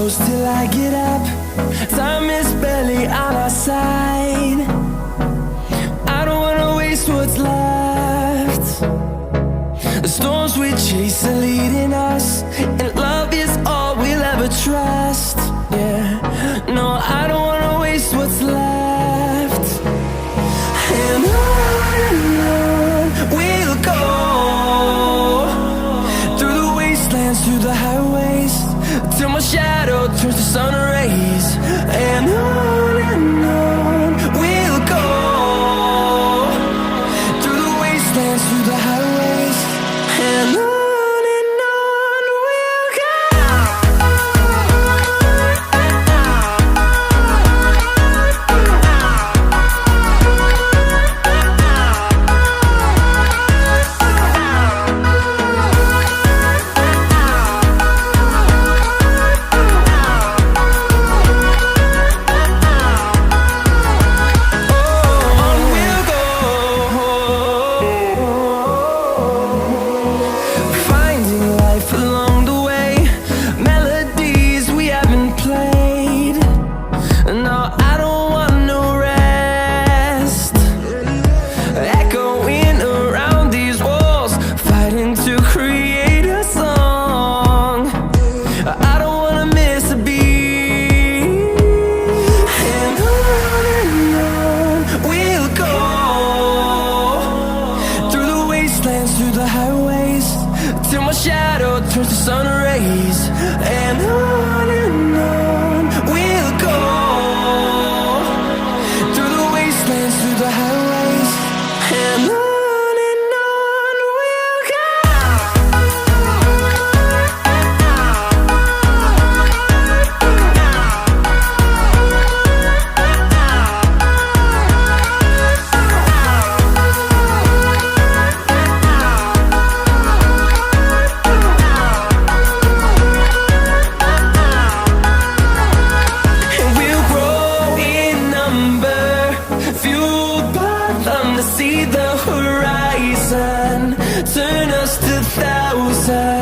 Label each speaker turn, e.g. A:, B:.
A: close till I get up. Time is barely on our side. I don't wanna waste what's left. The storms we chase are leading us, and love is all we'll ever trust. Yeah, no, I don't wanna waste what's left. And on we'll go, through the wastelands, through the highways, till my shadow turns to sun rays. And on we'll go, through the wastelands, through the highways, and on we'll go. Through the highways, till my shadow turns to sun rays. And on we'll go, through the wastelands, through the highways, and on we'll go. See the horizon, turn us to thousands.